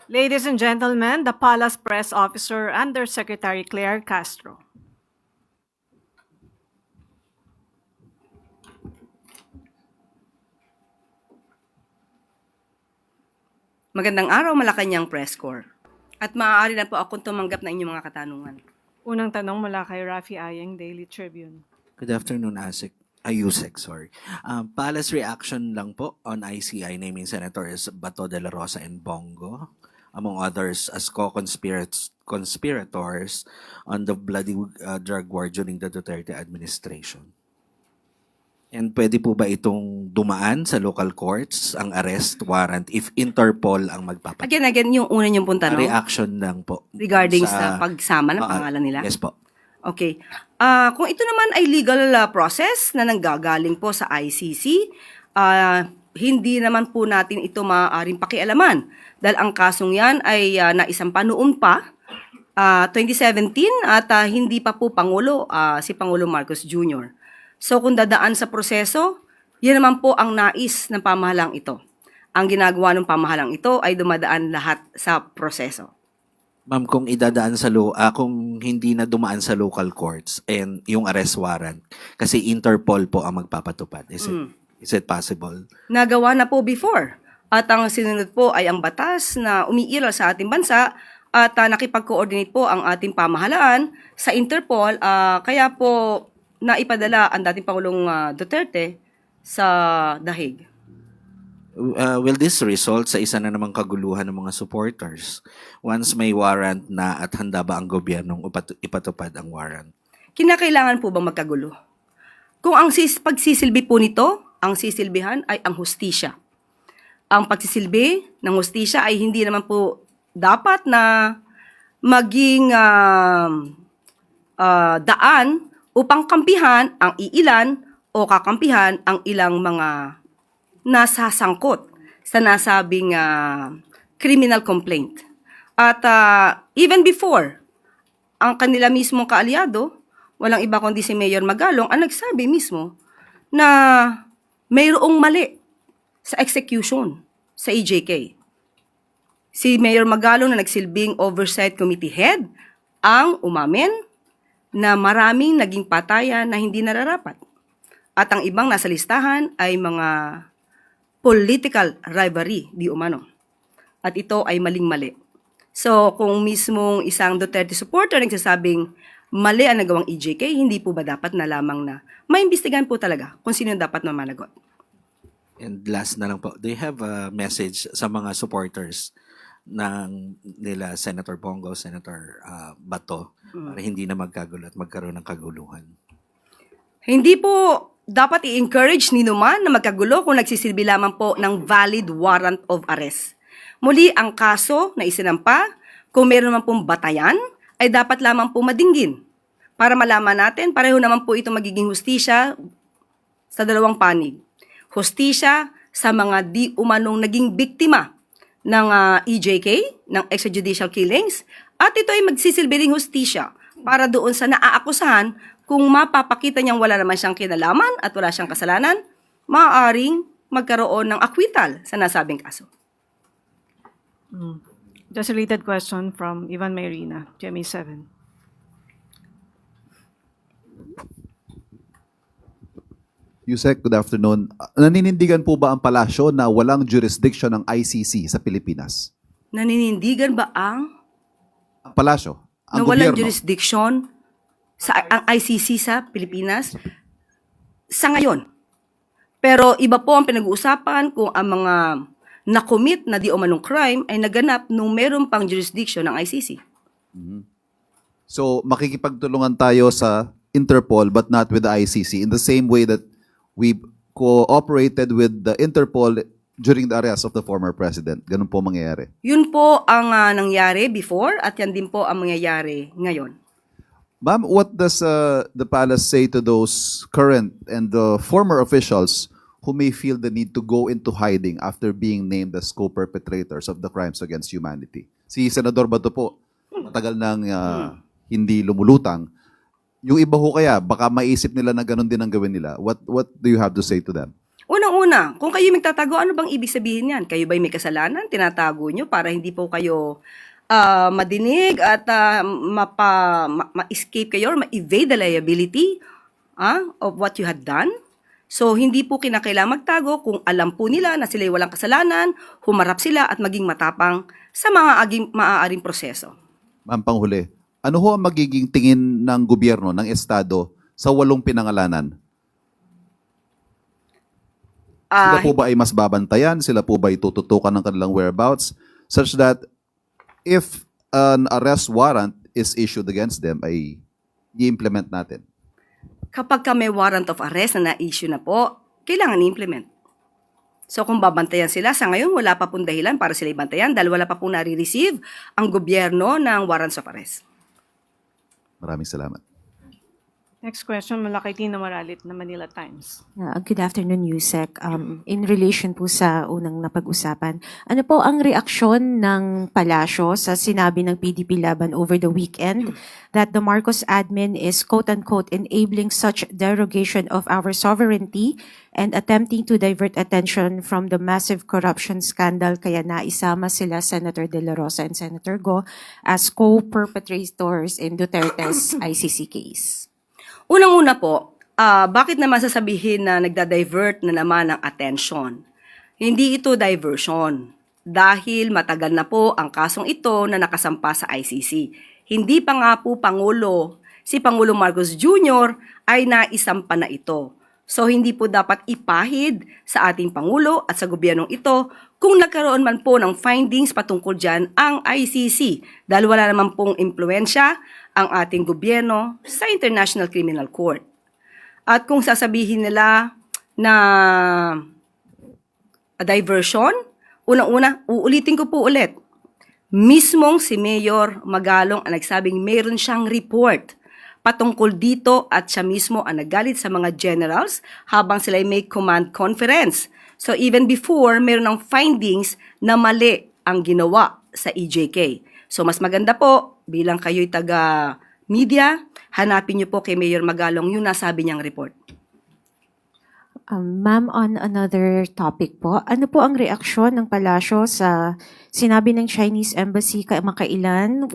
Ladies and gentlemen, the Palace Press Officer Undersecretary Claire Castro. Magandang araw, Malacanang Press Corps. At maaari na po akong tumanggap na inyong mga katanungan. Unang tanong mula kay Rafi Ayeng, Daily Tribune. Good afternoon, Ayusek, sorry. Palace reaction lang po on ICI naming Senators Bato de la Rosa and Bongo, among others, as co-conspirators on the bloody drug war during the Duterte administration. And pwede po ba itong dumaan sa local courts, ang arrest warrant, if Interpol ang magpapatunay? Again, yung una niyong pong tanong Reaction lang po. regarding sa pagsama ng pangalan nila. Yes po. Okay. Kung ito naman ay legal process na nanggagaling po sa ICC, hindi naman po natin ito maaaring pakialaman dahil ang kasong yan ay naisampa noon pa, 2017 at hindi pa po Pangulo, si Pangulo Marcos Jr. So kung dadaan sa proseso, yan naman po ang nais ng pamahalang ito. Ang ginagawa ng pamahalang ito ay dumadaan lahat sa proseso. Ma'am, kung kung hindi na dumaan sa local courts and yung arrest warrant, kasi Interpol po ang magpapatupad. Is it possible? Nagawa na po before. At ang sinunod po ay ang batas na umiiral sa ating bansa at nakipag-coordinate po ang ating pamahalaan sa Interpol. Kaya po naipadala ang dating Pangulong Duterte sa The Hague. Will this result sa isa na namang kaguluhan ng mga supporters once may warrant na at handa ba ang gobyernong ipatupad ang warrant? Kinakailangan po bang magkagulo? Kung ang pagsisilbi po nito, ang sisilbihan ay ang hustisya. Ang pagsisilbi ng hustisya ay hindi naman po dapat na maging daan upang kampihan ang iilan o kakampihan ang ilang mga nasasangkot sa nasabing criminal complaint. At even before, ang kanila mismong kaalyado, walang iba kundi si Mayor Magalong, ang nagsabi mismo na mayroong mali sa execution sa EJK. Si Mayor Magalong na nagsilbing Oversight Committee Head ang umamin na maraming naging patayan na hindi nararapat. At ang ibang nasa listahan ay mga political rivalry, di umano. At ito ay maling-mali. So, kung mismong isang Duterte supporter nagsasabing mali ang nagawang EJK, hindi po ba dapat na lamang na maimbestigahan po talaga kung sino dapat na managot? And last na lang po, do you have a message sa mga supporters ng nila Senator Bongo, Senator Bato, para hindi na magkagulo at magkaroon ng kaguluhan? Hindi po dapat i-encourage ni Numan na magkagulo kung nagsisilbi lamang po ng valid warrant of arrest. Muli, ang kaso na isinampa, kung meron naman pong batayan, ay dapat lamang po madinggin. Para malaman natin, pareho naman po ito magiging hustisya sa dalawang panig. Hustisya sa mga di umanong naging biktima ng EJK, ng extrajudicial killings, at ito ay magsisilbi ring hustisya para doon sa naaakusahan kung mapapakita niyang wala naman siyang kinalaman at wala siyang kasalanan, maaaring magkaroon ng acquittal sa nasabing kaso. Just a related question from Ivan Mayrina, GMA 7. Yusek, good afternoon. Naninindigan po ba ang palasyo na walang jurisdiction ng ICC sa Pilipinas? Naninindigan ba ang Ang palasyo, ang na walang gobyerno. jurisdiction sa ang ICC sa Pilipinas sa ngayon? Pero iba po ang pinag-uusapan kung ang mga na-commit na di umanong crime ay naganap nung meron pang jurisdiction ng ICC. So, makikipagtulungan tayo sa Interpol but not with the ICC in the same way that we cooperated with the Interpol during the arrest of the former president. Ganun po mangyayari. Yun po ang nangyari before at yan din po ang mangyayari ngayon. Ma'am, what does the palace say to those current and former officials who may feel the need to go into hiding after being named as co-perpetrators of the crimes against humanity? Si Senador Bato po, matagal nang hindi lumulutang. Yung iba ho kaya, baka maisip nila na ganun din ang gawin nila. What do you have to say to them? Unang-una, kung kayo magtatago, ano bang ibig sabihin yan? Kayo ba'y may kasalanan? Tinatago nyo para hindi po kayo madinig at ma-escape kayo or ma-evade the liability of what you had done? So, hindi po kinakailangan magtago kung alam po nila na sila'y walang kasalanan, humarap sila at maging matapang sa mga maaaring proseso. Ma'am, panghuli, ano ho ang magiging tingin ng gobyerno, ng Estado, sa 8 pinangalanan? Sila po ba ay mas babantayan? Sila po ba ay tututukan ng kanilang whereabouts? Such that if an arrest warrant is issued against them, ay i-implement natin. Kapag may warrant of arrest na na-issue na po, kailangan i-implement. So kung babantayan sila, sa ngayon wala pa pong dahilan para sila ibantayan dahil wala pa pong nare-receive ang gobyerno ng warrants of arrest. Maraming salamat. Next question mula kay Tina Maralit na Manila Times. Good afternoon, Yusek. In relation po sa unang napag-usapan, ano po ang reaksyon ng palasyo sa sinabi ng PDP Laban over the weekend that the Marcos admin is quote-unquote enabling such derogation of our sovereignty and attempting to divert attention from the massive corruption scandal kaya naisama sila Senator De La Rosa and Senator Go as co-perpetrators in Duterte's ICC case? Unang-una po, bakit naman sasabihin na nagda-divert na naman ang attention? Hindi ito diversion dahil matagal na po ang kasong ito na nakasampa sa ICC. Hindi pa nga po si Pangulo Marcos Jr. ay naisampa na ito. So hindi po dapat ipahid sa ating Pangulo at sa gobyernong ito kung nagkaroon man po ng findings patungkol dyan ang ICC dahil wala naman pong impluensya ang ating gobyerno sa International Criminal Court. At kung sasabihin nila na diversion, unang-una, uulitin ko po ulit, mismong si Mayor Magalong ang nagsabing mayroon siyang report patungkol dito at siya mismo ang nagalit sa mga generals habang sila may command conference. So even before, meron ng findings na mali ang ginawa sa EJK. So mas maganda po, bilang kayo'y taga-media, hanapin niyo po kay Mayor Magalong yung nasabi niyang report. Ma'am, on another topic po, ano po ang reaksyon ng palasyo sa sinabi ng Chinese Embassy kamakailan,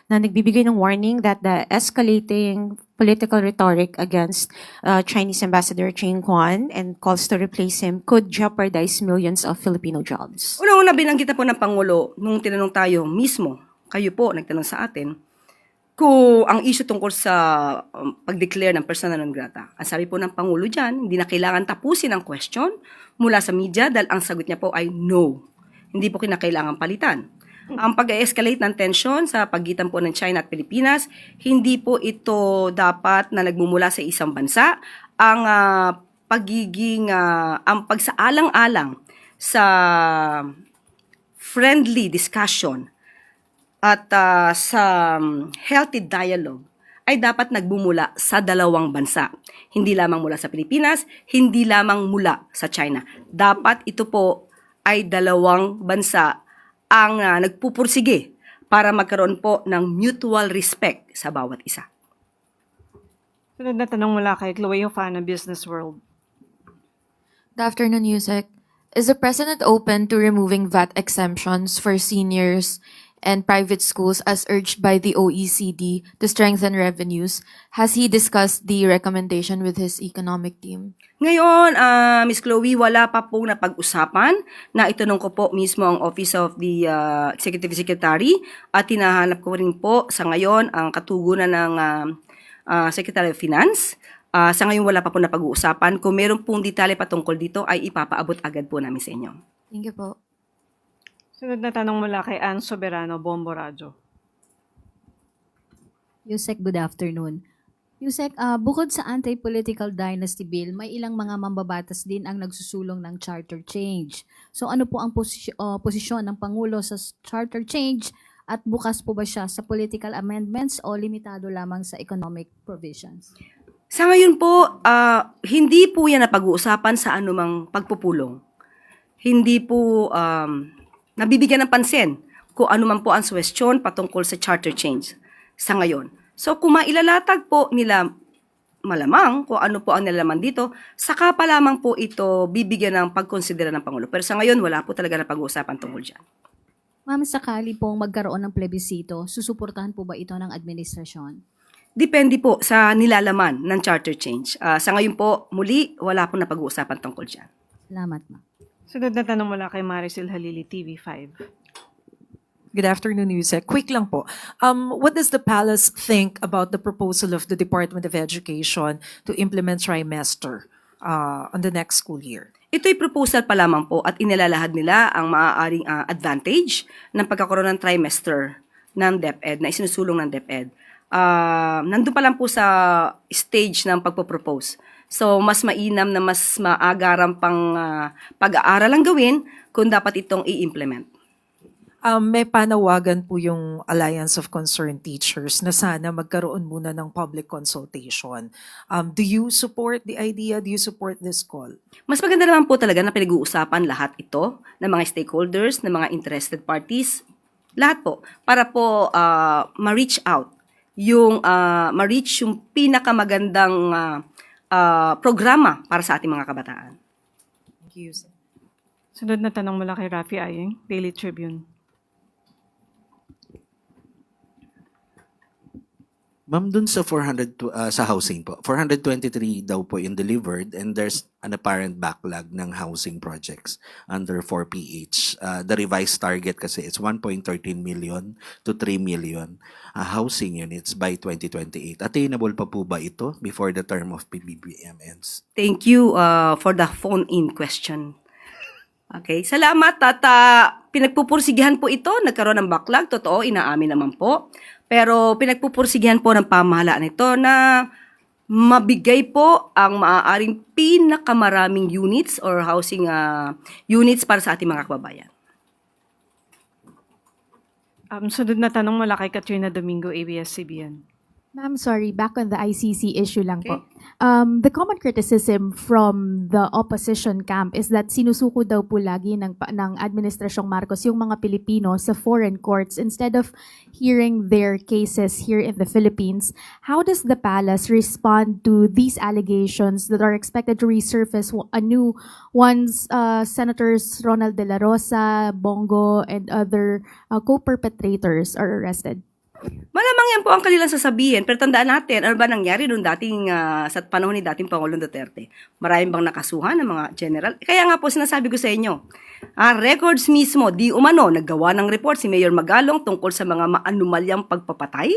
na nagbibigay ng warning that the escalating political rhetoric against Chinese Ambassador Ching Kwan and calls to replace him could jeopardize millions of Filipino jobs? Una-una binanggit na po ng Pangulo nung tinanong tayo mismo, kayo po nagtanong sa atin, kung ang issue tungkol sa pag-declare ng persona non grata. Ang sabi po ng Pangulo dyan, hindi na kailangan tapusin ang question mula sa media dahil ang sagot niya po ay no. Hindi po kinakailangan palitan. Ang pag-escalate ng tension sa pagitan po ng China at Pilipinas, hindi po ito dapat na nagmumula sa isang bansa. Ang ang pagsaalang-alang sa friendly discussion at sa healthy dialogue ay dapat nagbumula sa dalawang bansa. Hindi lamang mula sa Pilipinas, hindi lamang mula sa China. Dapat ito po ay dalawang bansa ang nagpupursige para magkaroon po ng mutual respect sa bawat isa. Sunod na tanong mula kay Chloe Hofana, Business World. Good afternoon, Yusek. Is the President open to removing VAT exemptions for seniors and private schools as urged by the OECD to strengthen revenues? Has he discussed the recommendation with his economic team? Ngayon, Ms. Chloe, wala pa pong napag-usapan na itanong ko po mismo ang Office of the Executive Secretary at hinahanap ko rin po sa ngayon ang katugunan ng Secretary of Finance. Sa ngayon wala pa po napag-uusapan. Kung meron pong detalye patungkol dito ay ipapaabot agad po namin sa inyo. Thank you po. Sunod na tanong mula kay Ann Soberano, Bombo Radyo. Yusek, good afternoon. Yusek, bukod sa anti-political dynasty bill, may ilang mga mambabatas din ang nagsusulong ng charter change. So ano po ang posisyon ng Pangulo sa charter change at bukas po ba siya sa political amendments o limitado lamang sa economic provisions? Sa ngayon po, hindi po yan napag-uusapan sa anumang pagpupulong. Hindi po nabibigyan ng pansin kung ano man po ang suwestyon patungkol sa charter change sa ngayon. So kung mailalatag po nila malamang kung ano po ang nilalaman dito, saka pa lamang po ito bibigyan ng pagkonsidera ng Pangulo. Pero sa ngayon, wala po talaga na pag-uusapan tungkol dyan. Ma'am, sakali pong magkaroon ng plebisito, susuportahan po ba ito ng administrasyon? Depende po sa nilalaman ng charter change. Sa ngayon po, muli, wala po na pag-uusapan tungkol dyan. Salamat, ma'am. Sunod na tanong mula kay Maricel Halili, TV5. Good afternoon, Yusek. Quick lang po. What does the palace think about the proposal of the Department of Education to implement trimester on the next school year? Ito'y proposal pa lamang po at inilalahad nila ang maaaring advantage ng pagkakaroon ng trimester ng DepEd, na isinusulong ng DepEd. Nandun pa lang po sa stage ng pagpo-propose. So, mas mainam na mas maagaran pang pag-aaral ang gawin kung dapat itong i-implement. May panawagan po yung Alliance of Concerned Teachers na sana magkaroon muna ng public consultation. Do you support the idea? Do you support this call? Mas maganda naman po talaga na pinag-uusapan lahat ito ng mga stakeholders, ng mga interested parties, lahat po, para po ma-reach out ma-reach yung pinakamagandang programa para sa ating mga kabataan. Thank you, Yusek. Sunod na tanong mula kay Rafi Ayeng, Daily Tribune. Ma'am, dun sa sa housing po, 423 daw po yung delivered and there's an apparent backlog ng housing projects under 4PH. The revised target kasi is 1.13 million to 3 million housing units by 2028. Attainable pa po ba ito before the term of PBBM ends? Thank you for the phone-in question. Okay, salamat at pinagpupursigihan po ito, nagkaroon ng backlog, totoo, inaamin naman po. Pero pinagpupursigihan po ng pamahalaan ito na mabigay po ang maaaring pinakamaraming units or housing units para sa ating mga kababayan. Sunod na tanong mula kay Katrina Domingo, ABS-CBN. Ma'am, sorry, back on the ICC issue lang po. Okay. The common criticism from the opposition camp is that sinusuko daw po lagi ng Administrasyong Marcos yung mga Pilipino sa foreign courts instead of hearing their cases here in the Philippines. How does the palace respond to these allegations that are expected to resurface anew once Senators Ronald De La Rosa, Bongo, and other co-perpetrators are arrested? Malamang yan po ang kanilang sasabihin, pero tandaan natin, ano ba nangyari noong dating, sa panahon ni dating Pangulong Duterte? Maraming bang nakasuhan ng mga general? Kaya nga po sinasabi ko sa inyo, records mismo, di umano, naggawa ng report si Mayor Magalong tungkol sa mga maanumalyang pagpapatay.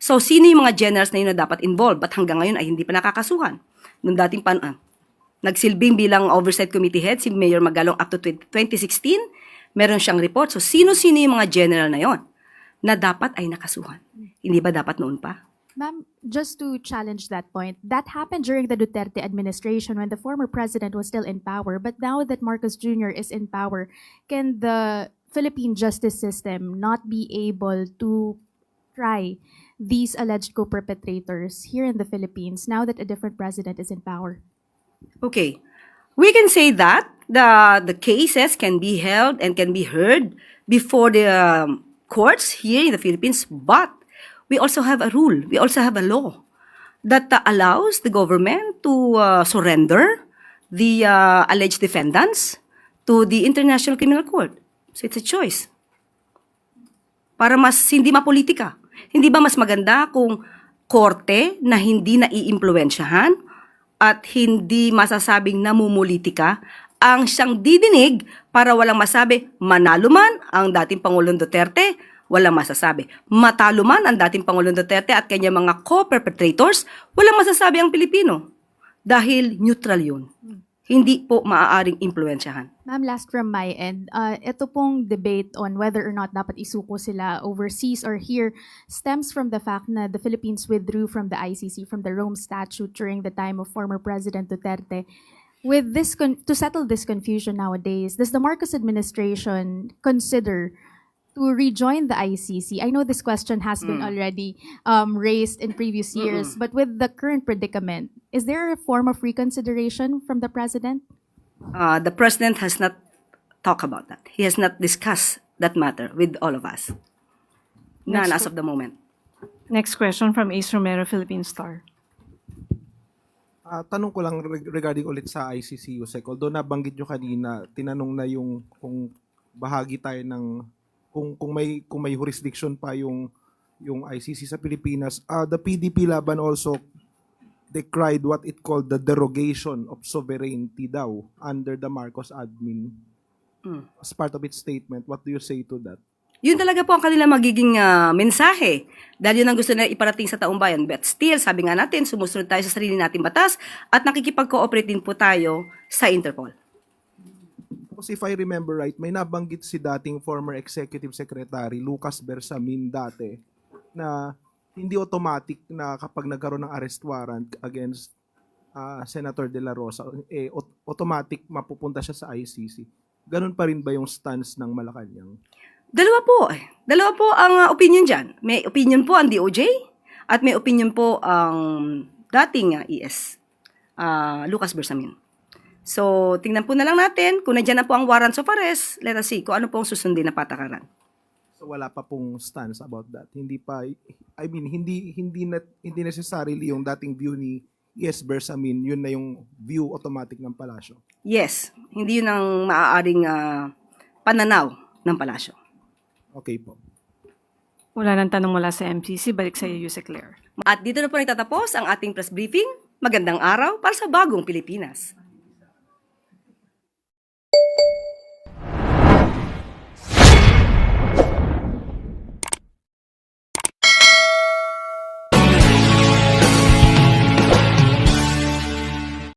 So, sino yung mga generals na yun na dapat involved? Ba't hanggang ngayon ay hindi pa nakakasuhan? Noong dating nagsilbing bilang oversight committee head si Mayor Magalong up to 2016, meron siyang report. So, sino-sino yung mga general na yon na dapat ay nakasuhan? Hindi ba dapat noon pa? Ma'am, just to challenge that point, that happened during the Duterte administration when the former president was still in power. But now that Marcos Jr. is in power, can the Philippine justice system not be able to try these alleged co-perpetrators here in the Philippines now that a different president is in power? Okay. We can say that the cases can be held and can be heard before the courts here in the Philippines, but we also have a rule, we also have a law that allows the government to surrender the alleged defendants to the International Criminal Court. So it's a choice. Para mas hindi mapolitika. Hindi ba mas maganda kung korte na hindi naiimpluwensyahan at hindi masasabing namumulitika ang siyang didinig para walang masabi, manalo man ang dating Pangulong Duterte, walang masasabi. Matalo man ang dating Pangulong Duterte at kanyang mga co-perpetrators, walang masasabi ang Pilipino. Dahil neutral yun. Hindi po maaaring impluwensyahan. Ma'am, last from my end, ito pong debate on whether or not dapat isuko sila overseas or here stems from the fact na the Philippines withdrew from the ICC, from the Rome Statute during the time of former President Duterte. With this, to settle this confusion nowadays, does the Marcos administration consider to rejoin the ICC? I know this question has been already raised in previous years, but with the current predicament, is there a form of reconsideration from the president? The president has not talked about that. He has not discussed that matter with all of us. None as of the moment. Next question from Ace Romero, Philippine Star. Tanong ko lang regarding ulit sa ICC, Yusek. Although nabanggit nyo kanina, tinanong na yung kung bahagi tayo ng kung may jurisdiction pa yung ICC sa Pilipinas. The PDP Laban also decried what it called the derogation of sovereignty daw under the Marcos admin as part of its statement. What do you say to that? Yun talaga po ang kanilang magiging mensahe. Dahil yun ang gusto nila iparating sa taong bayan. But still, sabi nga natin, sumusunod tayo sa sarili nating batas at nakikipag-cooperate din po tayo sa Interpol. Kasi if I remember right, may nabanggit si dating former Executive Secretary Lucas Bersamin dati na hindi automatic na kapag nagkaroon ng arrest warrant against Senator De La Rosa, automatic mapupunta siya sa ICC. Ganun pa rin ba yung stance ng Malacanang? Dalawa po ang opinion dyan. May opinion po ang DOJ at may opinion po ang dating ES, Lucas Bersamin. So, tingnan po na lang natin kung nandiyan na po ang warrants of arrest, let us see kung ano po ang susundin na patakaran. So wala pa pong stance about that. Hindi pa, I mean, hindi necessarily yung dating view ni ES Bersamin, yun na yung view automatic ng palasyo. Yes, hindi yun ang maaaring pananaw ng palasyo. Okay po. Wala nang tanong mula sa MCC. Balik sa iyo, Yusek Claire. At dito na po nagtatapos ang ating press briefing. Magandang araw para sa bagong Pilipinas.